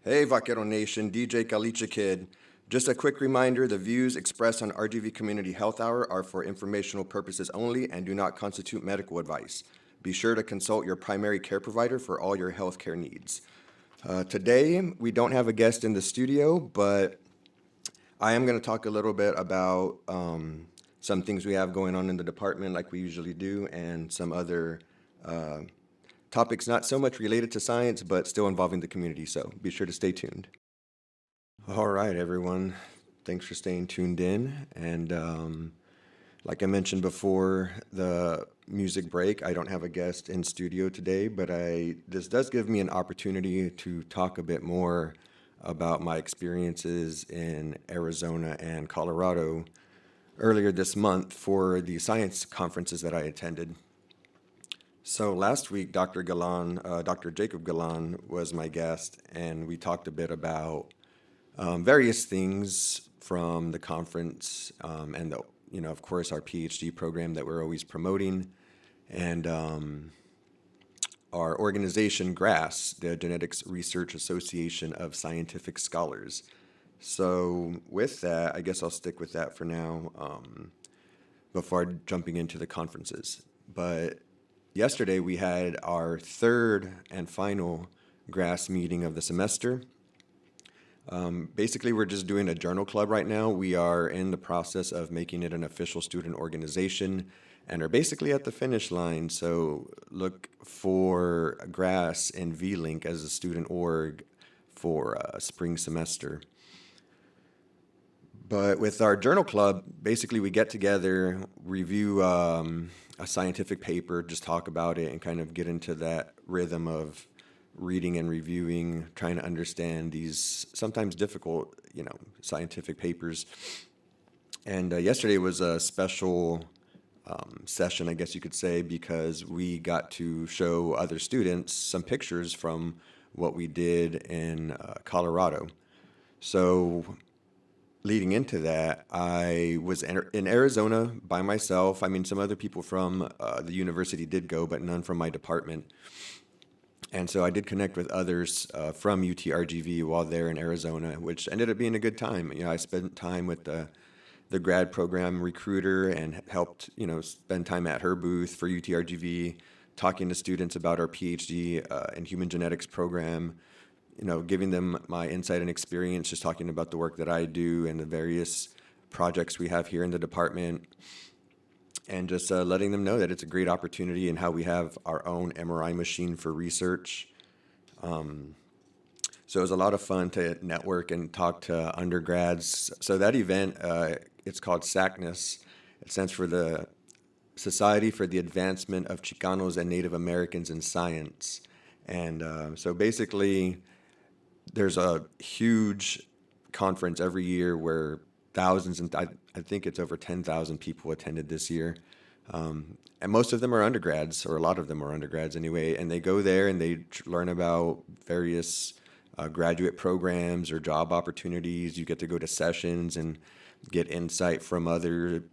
Hey, Vaquero Nation, DJ Caliche Kid. Just a quick reminder, the views expressed on RGV Community Health Hour are for informational purposes only and do not constitute medical advice. Be sure to consult your primary care provider for all your health care needs. Today, we don't have a guest in the studio, but I am going to talk a little bit about some things we have going on in the department like we usually do, and some other topics not so much related to science, but still involving the community, so be sure to stay tuned. All right, everyone. Thanks for staying tuned in. And like I mentioned before the music break, I don't have a guest in studio today, but this does give me an opportunity to talk a bit more about my experiences in Arizona and Colorado earlier this month for the science conferences that I attended. So last week, Dr. Jacob Galan was my guest, and we talked a bit about various things from the conference, and of course, our PhD program that we're always promoting, and our organization, GRASS, the Genetics Research Association of Scientific Scholars. So with that, I guess I'll stick with that for now, before jumping into the conferences. But yesterday, we had our third and final GRASS meeting of the semester. Basically, we're just doing a journal club right now. We are in the process of making it an official student organization and are basically at the finish line. So look for GRASS and VLink as a student org for spring semester. But with our journal club, basically we get together, review a scientific paper, just talk about it and kind of get into that rhythm of reading and reviewing, trying to understand these sometimes difficult, scientific papers. And yesterday was a special session, I guess you could say, because we got to show other students some pictures from what we did in Colorado. So leading into that, I was in Arizona by myself. I mean, some other people from the university did go, but none from my department. And so I did connect with others from UT-RGV while there in Arizona, which ended up being a good time. I spent time with the grad program recruiter and helped, spend time at her booth for UT-RGV, talking to students about our PhD in human genetics program, giving them my insight and experience, just talking about the work that I do and the various projects we have here in the department, and just letting them know that it's a great opportunity and how we have our own MRI machine for research. So it was a lot of fun to network and talk to undergrads. So that event, it's called SACNAS. It stands for the Society for the Advancement of Chicanos and Native Americans in Science. And so basically, there's a huge conference every year where thousands, and I think it's over 10,000 people attended this year. And most of them are undergrads, or a lot of them are undergrads anyway, and they go there and they learn about various graduate programs or job opportunities. You get to go to sessions and get insight from other,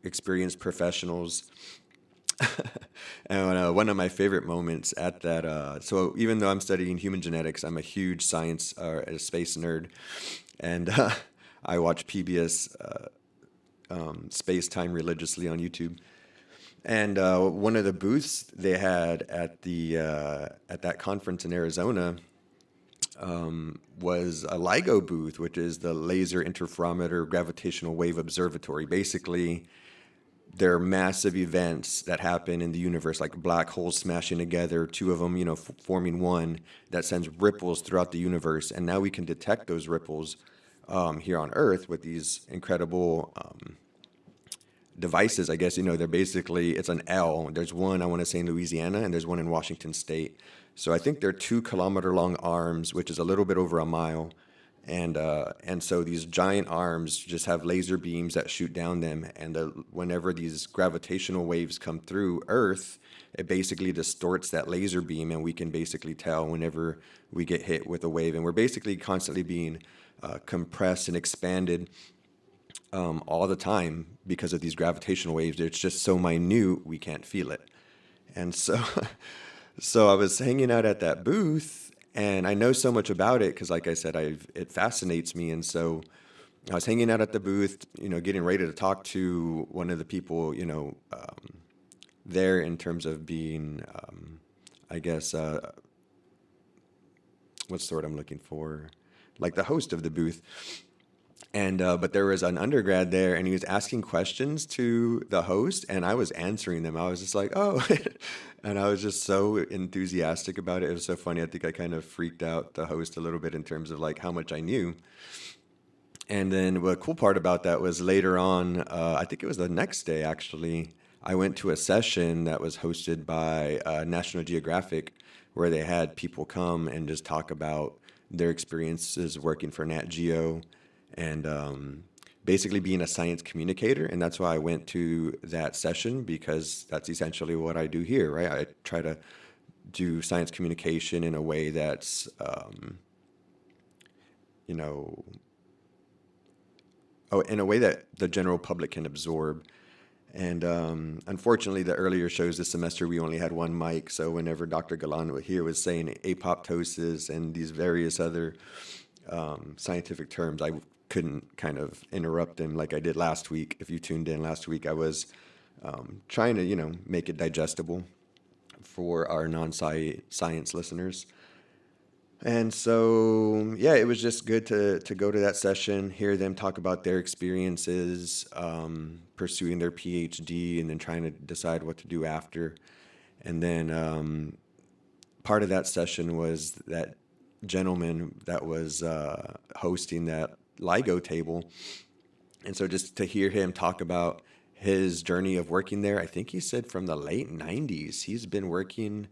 experienced professionals. And one of my favorite moments at that, so even though I'm studying human genetics, I'm a huge science a space nerd, and I watch PBS Space Time religiously on YouTube. And one of the booths they had at that conference in Arizona was a LIGO booth, which is the Laser Interferometer Gravitational Wave Observatory. Basically, they're massive events that happen in the universe, like black holes smashing together, two of them, forming one that sends ripples throughout the universe. And now we can detect those ripples here on Earth with these incredible devices. I guess, they're basically, it's an L. There's one, I want to say, in Louisiana, and there's one in Washington State. So I think they're 2-kilometer-long arms, which is a little bit over a mile. And so these giant arms just have laser beams that shoot down them, and whenever these gravitational waves come through Earth, it basically distorts that laser beam, and we can basically tell whenever we get hit with a wave. And we're basically constantly being compressed and expanded all the time because of these gravitational waves. It's just so minute we can't feel it. And so, so I was hanging out at that booth, And I know so much about it because, like I said, it fascinates me. And so I was hanging out at the booth, getting ready to talk to one of the people, there in terms of being, I guess, what's the word I'm looking for? Like the host of the booth. And but there was an undergrad there, and he was asking questions to the host, and I was answering them. I was just like, "Oh," and I was just so enthusiastic about it. It was so funny. I think I kind of freaked out the host a little bit in terms of like how much I knew. And then the cool part about that was later on, I think it was the next day actually, I went to a session that was hosted by National Geographic, where they had people come and just talk about their experiences working for Nat Geo and basically being a science communicator. And that's why I went to that session, because that's essentially what I do here, right? I try to do science communication in a way that's, in a way that the general public can absorb. And unfortunately, the earlier shows this semester, we only had one mic. So whenever Dr. Galan here was saying apoptosis and these various other scientific terms, I couldn't kind of interrupt him like I did last week. If you tuned in last week, I was trying to, make it digestible for our non-science listeners. And so, yeah, it was just good to go to that session, hear them talk about their experiences, pursuing their PhD, and then trying to decide what to do after. And then part of that session was that gentleman that was hosting that LIGO table. And so just to hear him talk about his journey of working there, I think he said from the late 90s, he's been working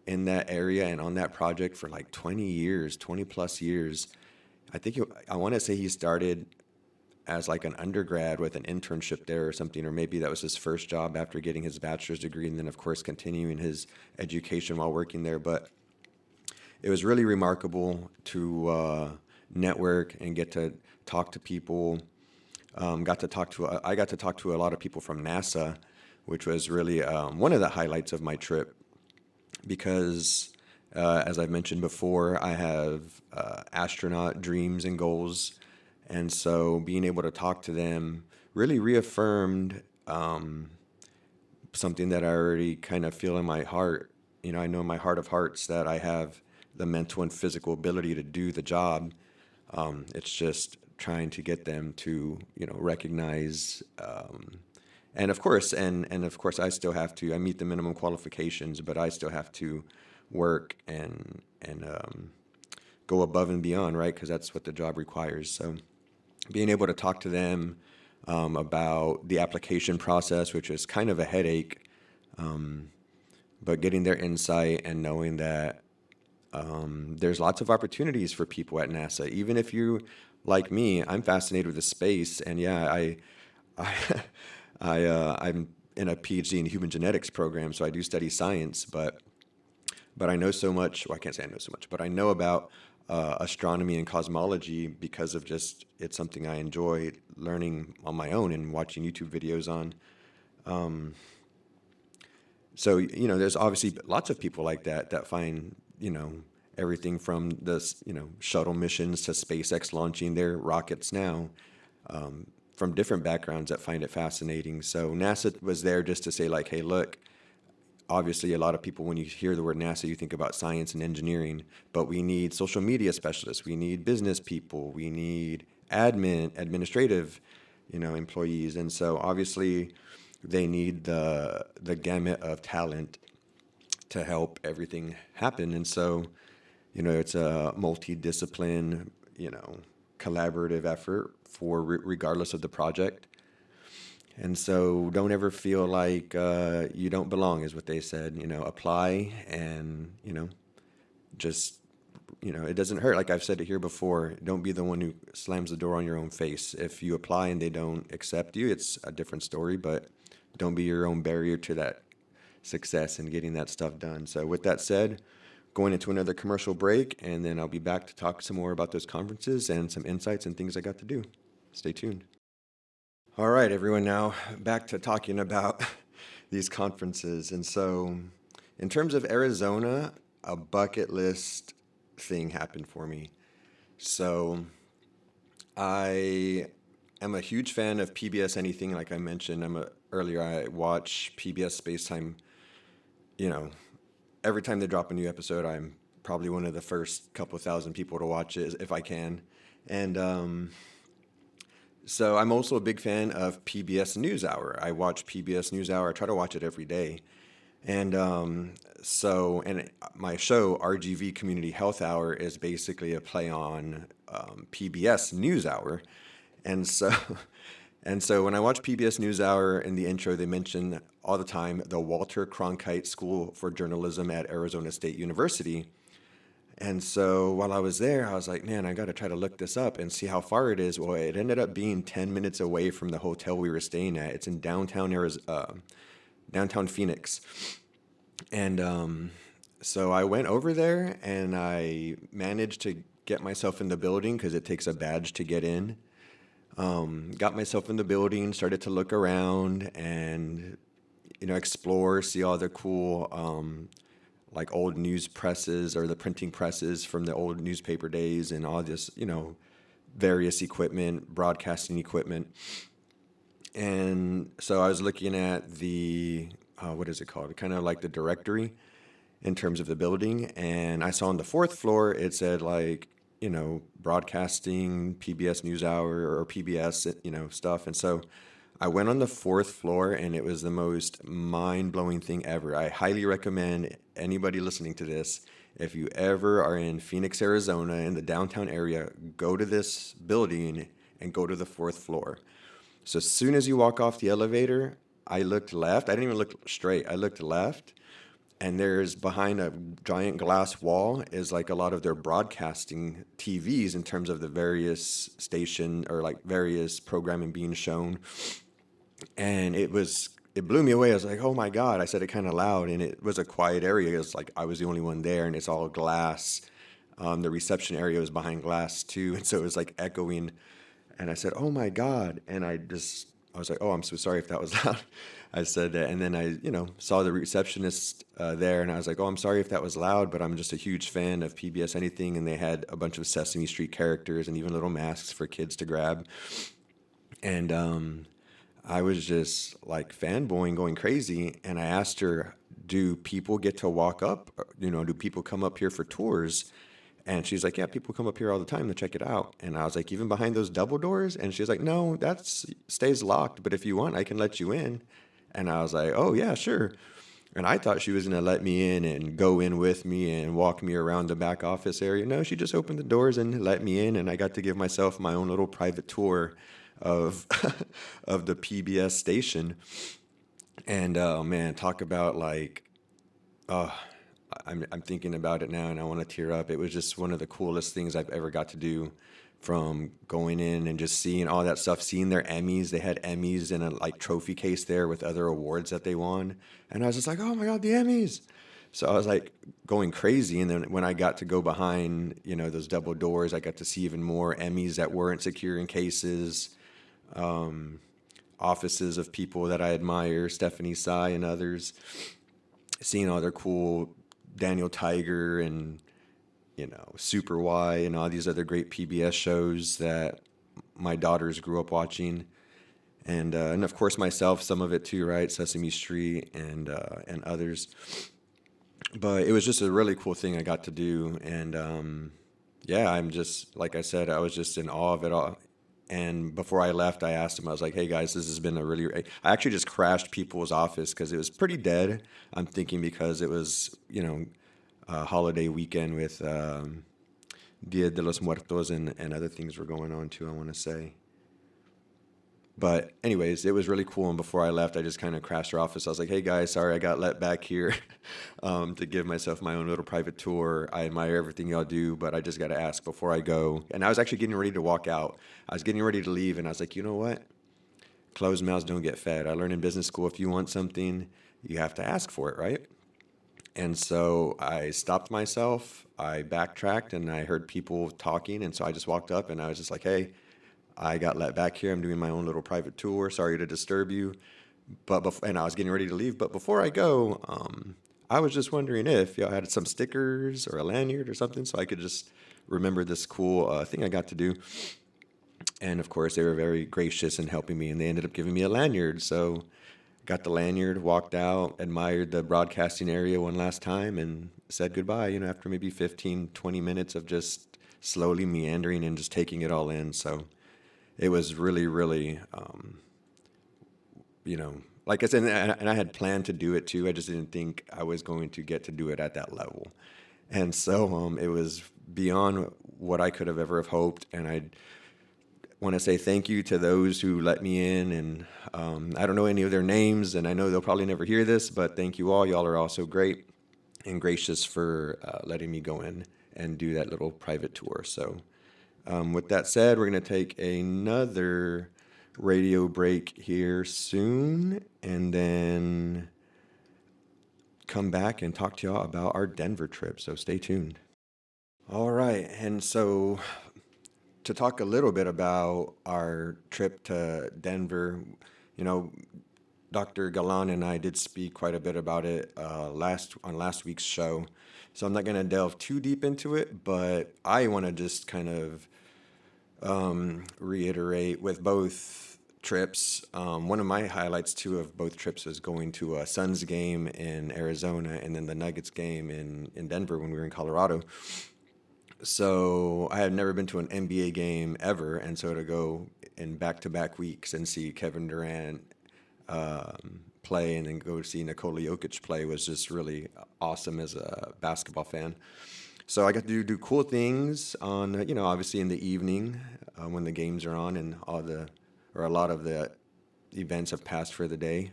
in that area and on that project for like 20 years, 20 plus years. I want to say he started as like an undergrad with an internship there or something, or maybe that was his first job after getting his bachelor's degree, and then of course continuing his education while working there. But it was really remarkable to network and get to talk to people. I got to talk to a lot of people from NASA, which was really one of the highlights of my trip, because as I've mentioned before, I have astronaut dreams and goals. And so being able to talk to them really reaffirmed something that I already kind of feel in my heart. I know in my heart of hearts that I have the mental and physical ability to do the job. It's just trying to get them to, recognize, and of course, I still have to. I meet the minimum qualifications, but I still have to work and go above and beyond, right? Because that's what the job requires. So, being able to talk to them about the application process, which is kind of a headache, but getting their insight and knowing that there's lots of opportunities for people at NASA. Even if you, like me, I'm fascinated with the space, and yeah, I'm in a PhD in human genetics program, so I do study science, but I know so much. Well, I can't say I know so much, but I know about astronomy and cosmology because of just it's something I enjoy learning on my own and watching YouTube videos on. So there's obviously lots of people like that find everything from this shuttle missions to SpaceX launching their rockets now. From different backgrounds that find it fascinating. So NASA was there just to say like, hey, look, obviously a lot of people, when you hear the word NASA, you think about science and engineering, but we need social media specialists, we need business people, we need administrative, employees. And so obviously they need the gamut of talent to help everything happen. And so, it's a multidiscipline, collaborative effort for regardless of the project. And so don't ever feel like you don't belong, is what they said. Apply and, just, it doesn't hurt. Like I've said it here before, don't be the one who slams the door on your own face. If you apply and they don't accept you, it's a different story, but don't be your own barrier to that success and getting that stuff done. So with that said, going into another commercial break, and then I'll be back to talk some more about those conferences and some insights and things I got to do. Stay tuned. All right, everyone, now back to talking about these conferences. And so in terms of Arizona, a bucket list thing happened for me. So I am a huge fan of PBS Anything. Like I mentioned, earlier, I watch PBS Spacetime. You know, every time they drop a new episode, I'm probably one of the first couple thousand people to watch it if I can. And so I'm also a big fan of PBS NewsHour. I watch PBS NewsHour. I try to watch it every day. And my show, RGV Community Health Hour, is basically a play on PBS NewsHour. And so, and so when I watch PBS NewsHour, in the intro, they mention all the time the Walter Cronkite School for Journalism at Arizona State University. And so while I was there, I was like, man, I got to try to look this up and see how far it is. Well, it ended up being 10 minutes away from the hotel we were staying at. It's in downtown Phoenix. And so I went over there and I managed to get myself in the building because it takes a badge to get in. Got myself in the building, started to look around and, explore, see all the cool, like old news presses or the printing presses from the old newspaper days and all this, various equipment, broadcasting equipment. And so I was looking at the, what is it called? Kind of like the directory in terms of the building. And I saw on the fourth floor, it said like, broadcasting, PBS NewsHour or PBS, stuff. And so I went on the fourth floor and it was the most mind-blowing thing ever. I highly recommend anybody listening to this, if you ever are in Phoenix, Arizona, in the downtown area, go to this building and go to the fourth floor. So as soon as you walk off the elevator, I looked left. I didn't even look straight. I looked left. And there's behind a giant glass wall is like a lot of their broadcasting TVs in terms of the various station or like various programming being shown. And it blew me away. I was like, oh my God. I said it kind of loud and it was a quiet area. It was like I was the only one there and it's all glass. The reception area was behind glass too. And so it was like echoing. And I said, oh my God. And I was like, oh, I'm so sorry if that was loud. I said that, and then I, saw the receptionist there, and I was like, oh, I'm sorry if that was loud, but I'm just a huge fan of PBS Anything, and they had a bunch of Sesame Street characters and even little masks for kids to grab. And I was just like fanboying, going crazy, and I asked her, do people get to walk up? Do people come up here for tours? And she's like, yeah, people come up here all the time to check it out. And I was like, even behind those double doors? And she's like, no, that stays locked, but if you want, I can let you in. And I was like, oh, yeah, sure. And I thought she was going to let me in and go in with me and walk me around the back office area. No, she just opened the doors and let me in, and I got to give myself my own little private tour of of the PBS station. And, man, talk about like, I'm thinking about it now and I want to tear up. It was just one of the coolest things I've ever got to do, from going in and just seeing all that stuff, seeing their Emmys. They had Emmys in a like trophy case there with other awards that they won. And I was just like, oh my God, the Emmys. So I was like going crazy. And then when I got to go behind, those double doors, I got to see even more Emmys that weren't secure in cases, offices of people that I admire, Stephanie Sy and others, seeing all their cool Daniel Tiger and, Super Y and all these other great PBS shows that my daughters grew up watching. And of course myself, some of it too, right? Sesame Street and others. But it was just a really cool thing I got to do. And yeah, I'm just, like I said, I was just in awe of it all. And before I left, I asked them, I was like, hey guys, this has been I actually just crashed people's office because it was pretty dead. I'm thinking because it was, a holiday weekend with Dia de los Muertos and other things were going on too, I want to say. But anyways, it was really cool. And before I left, I just kind of crashed her office. I was like, hey guys, sorry I got let back here to give myself my own little private tour. I admire everything y'all do, but I just got to ask before I go. And I was actually getting ready to walk out. I was getting ready to leave, and I was like, you know what? Closed mouths don't get fed. I learned in business school, if you want something, you have to ask for it, right? And so I stopped myself, I backtracked, and I heard people talking, and so I just walked up, and I was just like, hey, I got let back here. I'm doing my own little private tour. Sorry to disturb you. And I was getting ready to leave. But before I go, I was just wondering if y'all had some stickers or a lanyard or something so I could just remember this cool thing I got to do. And of course, they were very gracious in helping me, and they ended up giving me a lanyard. So got the lanyard, walked out, admired the broadcasting area one last time, and said goodbye, after maybe 15, 20 minutes of just slowly meandering and just taking it all in. So it was really, really, like I said, and I had planned to do it too. I just didn't think I was going to get to do it at that level. And so it was beyond what I could have ever have hoped. And I want to say thank you to those who let me in. And I don't know any of their names, and I know they'll probably never hear this, but thank you all. Y'all are all so great and gracious for letting me go in and do that little private tour. So with that said, we're going to take another radio break here soon, and then come back and talk to y'all about our Denver trip. So stay tuned. All right. And so to talk a little bit about our trip to Denver, Dr. Galan and I did speak quite a bit about it on last week's show. So I'm not going to delve too deep into it, but I want to just kind of reiterate with both trips. One of my highlights too of both trips was going to a Suns game in Arizona and then the Nuggets game in Denver when we were in Colorado. So I had never been to an NBA game ever, and so to go in back-to-back weeks and see Kevin Durant play and then go see Nikola Jokic play was just really awesome as a basketball fan. So I got to do cool things on, obviously in the evening when the games are on and a lot of the events have passed for the day.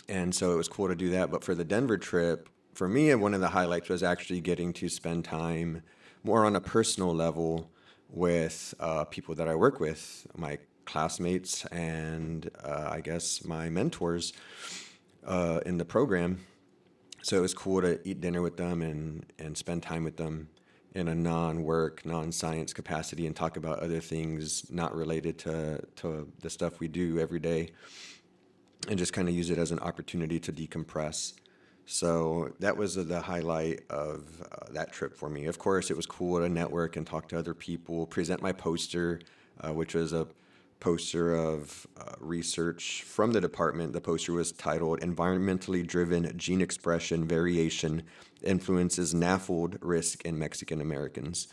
And so it was cool to do that. But for the Denver trip, for me, one of the highlights was actually getting to spend time more on a personal level with people that I work with, my classmates and I guess my mentors in the program. So it was cool to eat dinner with them and spend time with them in a non-work, non-science capacity and talk about other things not related to the stuff we do every day and just kind of use it as an opportunity to decompress. So that was the highlight of that trip for me. Of course, it was cool to network and talk to other people, present my poster, which was a poster of research from the department. The poster was titled Environmentally Driven Gene Expression Variation Influences NAFLD Risk in Mexican Americans.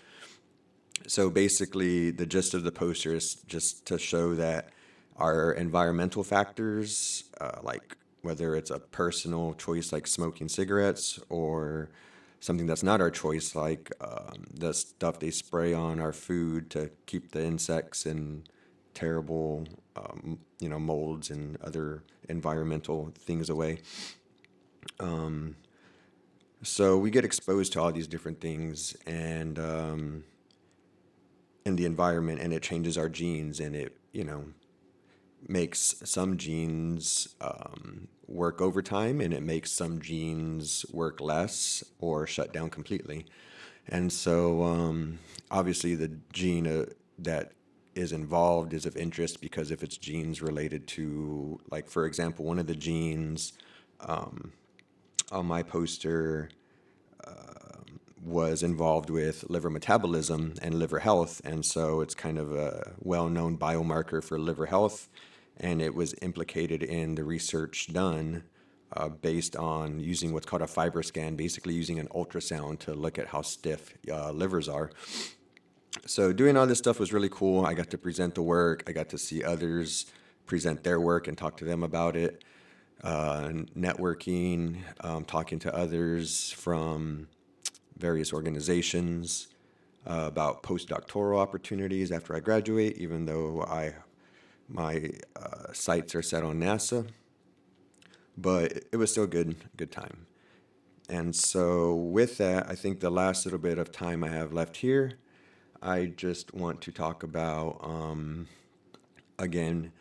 So basically, the gist of the poster is just to show that our environmental factors, like whether it's a personal choice like smoking cigarettes or something that's not our choice like the stuff they spray on our food to keep the insects and terrible molds and other environmental things away. So we get exposed to all these different things and in the environment, and it changes our genes, and it makes some genes work overtime, and it makes some genes work less or shut down completely. And so obviously the gene that is involved is of interest because if it's genes related to, like, for example, one of the genes on my poster was involved with liver metabolism and liver health. And so it's kind of a well-known biomarker for liver health. And it was implicated in the research done based on using what's called a fiber scan, basically using an ultrasound to look at how stiff livers are. So doing all this stuff was really cool. I got to present the work. I got to see others present their work and talk to them about it. Networking, talking to others from various organizations about postdoctoral opportunities after I graduate, even though my sights are set on NASA. But it was still good time. And so with that, I think the last little bit of time I have left here, I just want to talk about, again,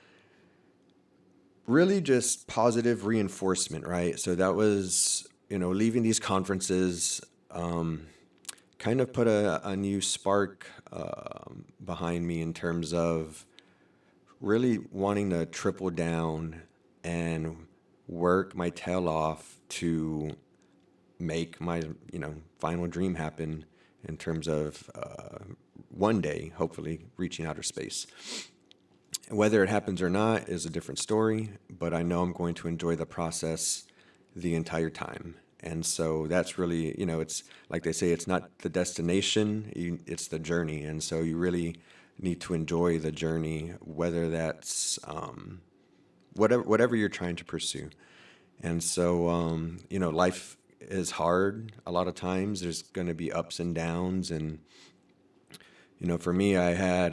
really just positive reinforcement, right? So that was, leaving these conferences, kind of put a new spark behind me in terms of really wanting to triple down and work my tail off to make my, final dream happen in terms of one day, hopefully, reaching outer space. Whether it happens or not is a different story, but I know I'm going to enjoy the process the entire time. And so that's really, it's like they say, it's not the destination, it's the journey. And so you really need to enjoy the journey, whether that's whatever you're trying to pursue. And so, life is hard a lot of times. There's going to be ups and downs. And, for me, I had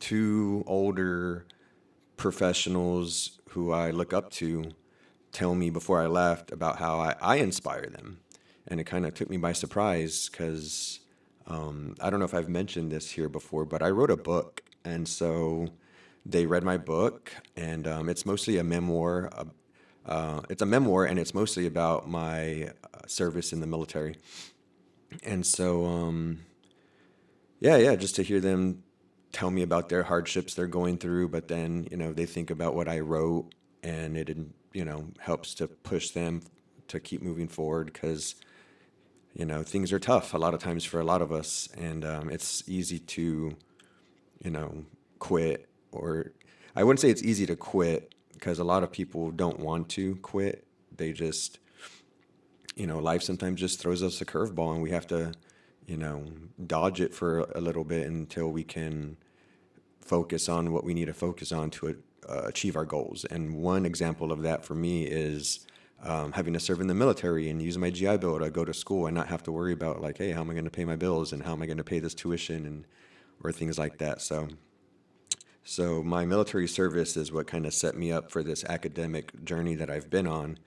two older professionals who I look up to tell me before I left about how I inspire them. And it kind of took me by surprise because I don't know if I've mentioned this here before, but I wrote a book. And so they read my book, and it's mostly a memoir. It's a memoir, and it's mostly about my service in the military. And so, just to hear them tell me about their hardships they're going through, but then, they think about what I wrote, and it, helps to push them to keep moving forward because, things are tough a lot of times for a lot of us, and it's easy to, quit, or I wouldn't say it's easy to quit because a lot of people don't want to quit. They just, life sometimes just throws us a curveball, and we have to, dodge it for a little bit until we can focus on what we need to focus on to achieve our goals. And one example of that for me is having to serve in the military and use my GI Bill to go to school and not have to worry about like, hey, how am I going to pay my bills and how am I going to pay this tuition and or things like that. So my military service is what kind of set me up for this academic journey that I've been on.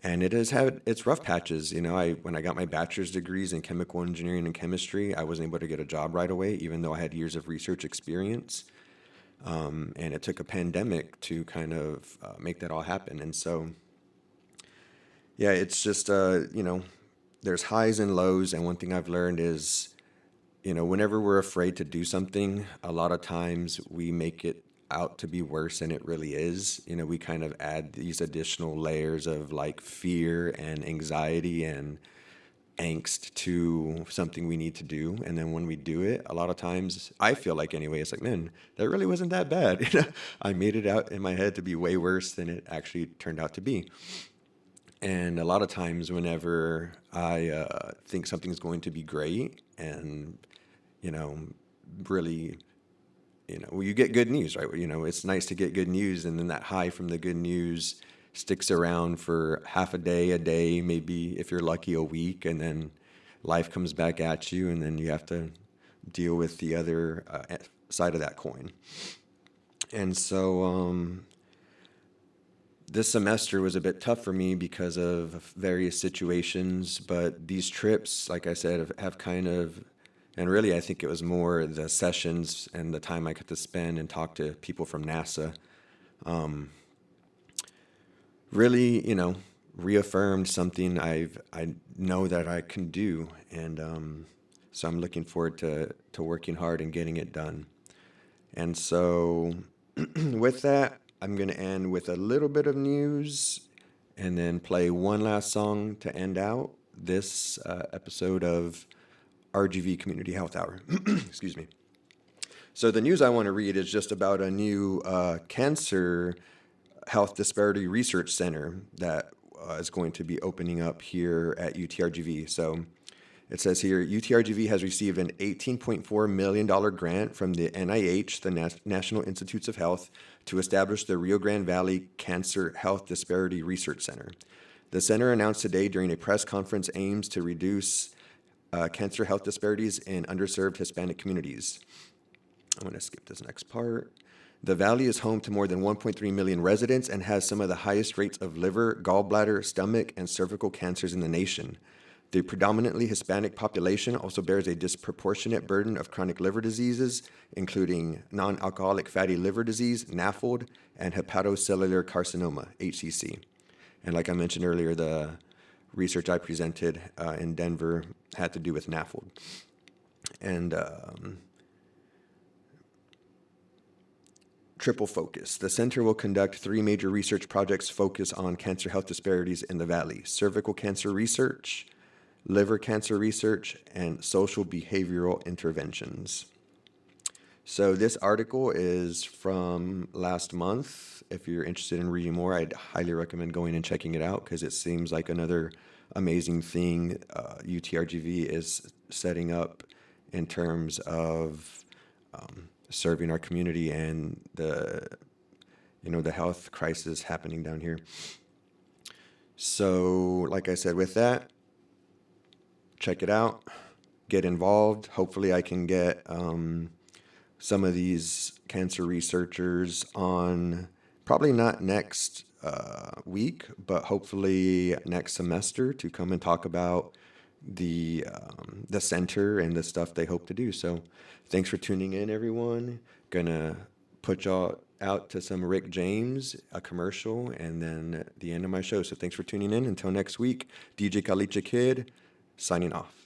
And it has had its rough patches. When I got my bachelor's degrees in chemical engineering and chemistry, I wasn't able to get a job right away, even though I had years of research experience. And it took a pandemic to kind of make that all happen. And so, it's just, there's highs and lows. And one thing I've learned is, whenever we're afraid to do something, a lot of times we make it out to be worse than it really is. We kind of add these additional layers of like fear and anxiety and angst to something we need to do. And then when we do it, a lot of times I feel like anyway, it's like, man, that really wasn't that bad. I made it out in my head to be way worse than it actually turned out to be. And a lot of times whenever I think something's going to be great and, really, you get good news, right? It's nice to get good news. And then that high from the good news sticks around for half a day, maybe if you're lucky, a week. And then life comes back at you. And then you have to deal with the other side of that coin. And so this semester was a bit tough for me because of various situations. But these trips, like I said, have kind of, and really, I think it was more the sessions and the time I got to spend and talk to people from NASA. Really, reaffirmed something I know that I can do, and so I'm looking forward to working hard and getting it done. And so, with that, I'm going to end with a little bit of news, and then play one last song to end out this episode of RGV Community Health Hour. Excuse me. So the news I want to read is just about a new cancer health disparity research center that is going to be opening up here at UTRGV. So it says here, UTRGV has received an $18.4 million grant from the NIH, the National Institutes of Health, to establish the Rio Grande Valley Cancer Health Disparity Research Center. The center announced today during a press conference aims to reduce cancer health disparities in underserved Hispanic communities. I'm going to skip this next part. The valley is home to more than 1.3 million residents and has some of the highest rates of liver, gallbladder, stomach, and cervical cancers in the nation. The predominantly Hispanic population also bears a disproportionate burden of chronic liver diseases, including non-alcoholic fatty liver disease, NAFLD, and hepatocellular carcinoma, HCC. And like I mentioned earlier, the research I presented in Denver had to do with NAFLD. And triple focus. The center will conduct 3 major research projects focused on cancer health disparities in the Valley: cervical cancer research, liver cancer research, and social behavioral interventions. So this article is from last month. If you're interested in reading more, I'd highly recommend going and checking it out, because it seems like another amazing thing UTRGV is setting up in terms of serving our community and the health crisis happening down here. So, like I said, with that, check it out, get involved. Hopefully I can get some of these cancer researchers on, probably not next week, but hopefully next semester, to come and talk about the center and the stuff they hope to do. So thanks for tuning in, everyone. Gonna put y'all out to some Rick James, a commercial, and then the end of my show. So thanks for tuning in. Until next week, DJ Kalicha Kid, signing off.